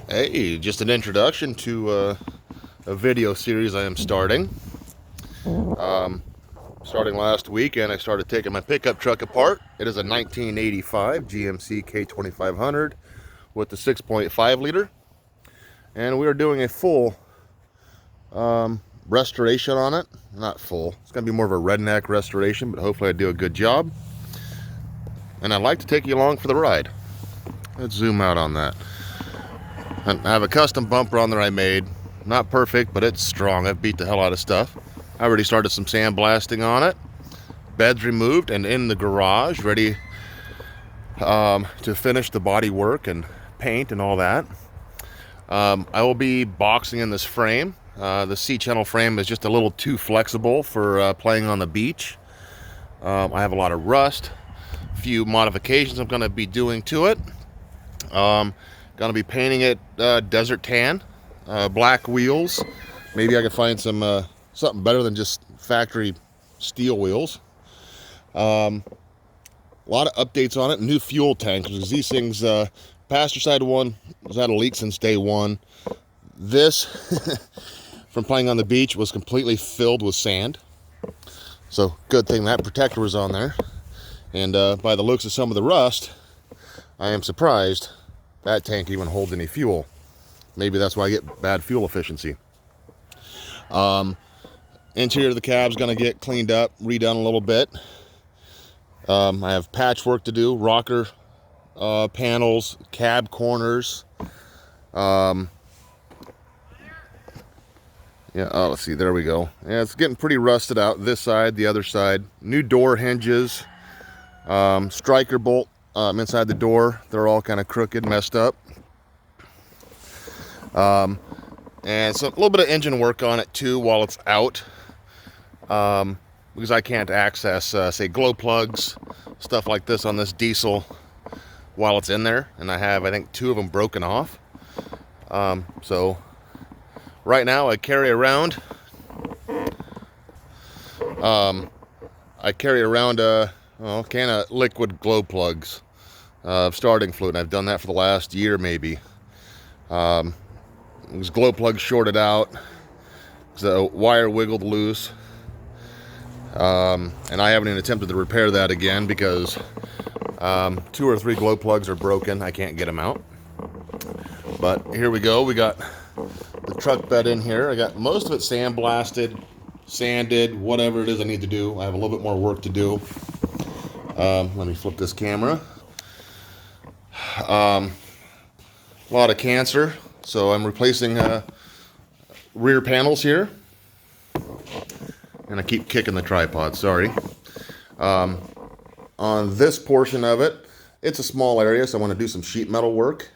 Hey, just an introduction to a video series I am starting. Starting last weekend, I started taking my pickup truck apart. It is a 1985 GMC K2500 with the 6.5 liter. And we are doing a full restoration on it. Not full. It's going to be more of a redneck restoration, but hopefully I do a good job. And I'd like to take you along for the ride. Let's zoom out on that. I have a custom bumper on there I made. Not perfect, but it's strong. I've beat the hell out of stuff. I already started some sandblasting on it. Bed's removed and in the garage, ready to finish the body work and paint and all that. I will be boxing in this frame. The C-channel frame is just a little too flexible for playing on the beach. I have a lot of rust. A few modifications I'm going to be doing to it. Going to be painting it desert tan, black wheels. Maybe I could find some something better than just factory steel wheels. A lot of updates on it. New fuel tank, because these things, passenger side one has had a leak since day one. This, from playing on the beach, was completely filled with sand. So good thing that protector was on there. And by the looks of some of the rust, I am surprised that tank even holds any fuel. Maybe that's why I get bad fuel efficiency. Interior of the cab's going to get cleaned up, redone a little bit. I have patchwork to do, rocker panels, cab corners. Yeah, oh, let's see, there we go. Yeah, it's getting pretty rusted out, this side, the other side. New door hinges, striker bolt inside the door. They're all kind of crooked, messed up. And so a little bit of engine work on it too while it's out. Because I can't access, say, glow plugs, stuff like this on this diesel while it's in there. And I have, I think, 2 of them broken off. So right now I carry around a can of liquid glow plugs of starting fluid. And I've done that for the last year maybe. These glow plugs shorted out, the wire wiggled loose, and I haven't even attempted to repair that again because 2 or 3 glow plugs are broken. I can't get them out. But here we go. We got the truck bed in here. I got most of it sandblasted, sanded, whatever it is I need to do. I have a little bit more work to do. Let me flip this camera. A lot of cancer. So I'm replacing rear panels here. And I keep kicking the tripod, sorry. On this portion of it, it's a small area, so I want to do some sheet metal work.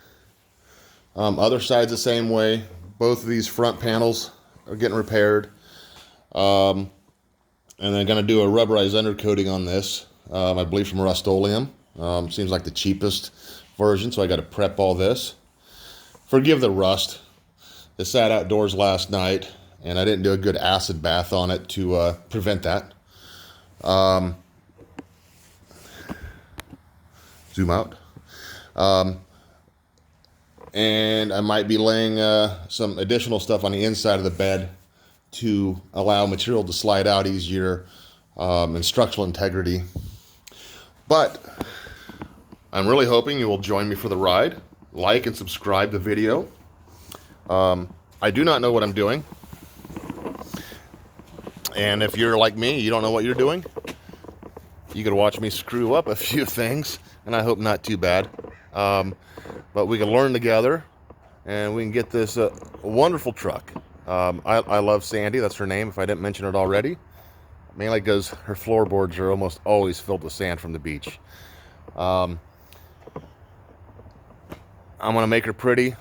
Other side's the same way. Both of these front panels are getting repaired. And I'm going to do a rubberized undercoating on this, I believe from Rust-Oleum. Seems like the cheapest version, so I got to prep all this. Forgive the rust. It sat outdoors last night, and I didn't do a good acid bath on it to prevent that. Zoom out. And I might be laying some additional stuff on the inside of the bed to allow material to slide out easier and structural integrity. But I'm really hoping you will join me for the ride. Like and subscribe the video. I do not know what I'm doing. And if you're like me, you don't know what you're doing, you could watch me screw up a few things, and I hope not too bad. But we can learn together, and we can get this wonderful truck. I love Sandy, that's her name, if I didn't mention it already. Mainly because her floorboards are almost always filled with sand from the beach. I'm going to make her pretty,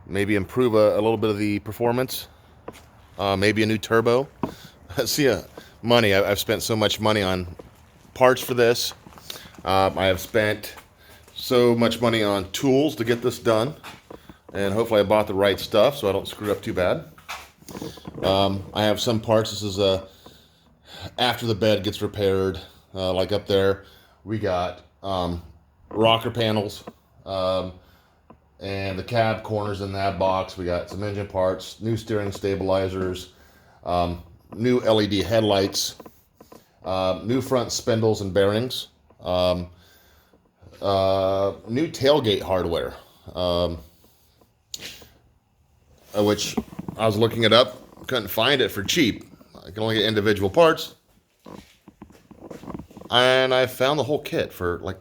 maybe improve a little bit of the performance, maybe a new turbo. See, money, I've spent so much money on parts for this. I have spent so much money on tools to get this done, and hopefully I bought the right stuff so I don't screw up too bad. I have some parts. This is after the bed gets repaired, like up there we got rocker panels, and the cab corners in that box. We got some engine parts, new steering stabilizers, new LED headlights, new front spindles and bearings, new tailgate hardware, which I was looking it up, couldn't find it for cheap. I can only get individual parts, and I found the whole kit for like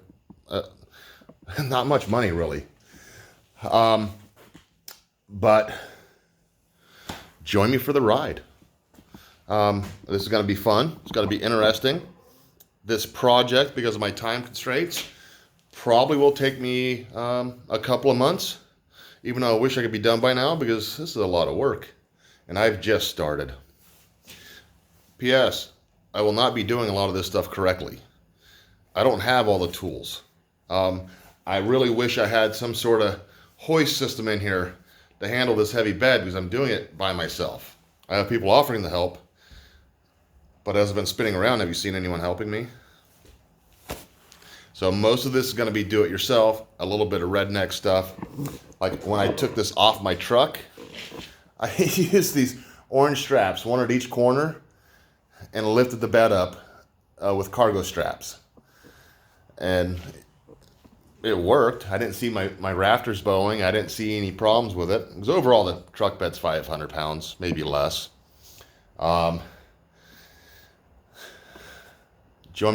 not much money really. But join me for the ride. This is going to be fun. It's going to be interesting. This project, because of my time constraints, probably will take me a couple of months, even though I wish I could be done by now, because this is a lot of work and I've just started. P.S. I will not be doing a lot of this stuff correctly. I don't have all the tools. I really wish I had some sort of hoist system in here to handle this heavy bed, because I'm doing it by myself. I have people offering the help, but as I've been spinning around, have you seen anyone helping me? So most of this is going to be do it yourself, a little bit of redneck stuff. Like when I took this off my truck, I used these orange straps, one at each corner, and lifted the bed up with cargo straps. And it worked. I didn't see my rafters bowing. I didn't see any problems with it. Because overall, the truck bed's 500 pounds, maybe less. Join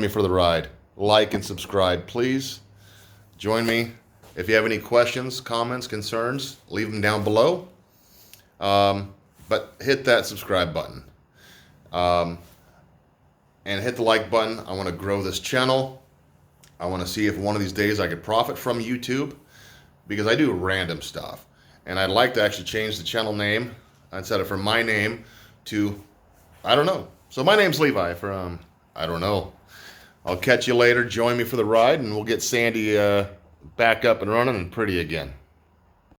me for the ride. Like and subscribe, please. Join me. If you have any questions, comments, concerns, leave them down below. But hit that subscribe button. And hit the like button. I want to grow this channel. I want to see if one of these days I could profit from YouTube, because I do random stuff. And I'd like to actually change the channel name instead of from my name to, I don't know. So my name's Levi from, I don't know. I'll catch you later. Join me for the ride, and we'll get Sandy back up and running and pretty again.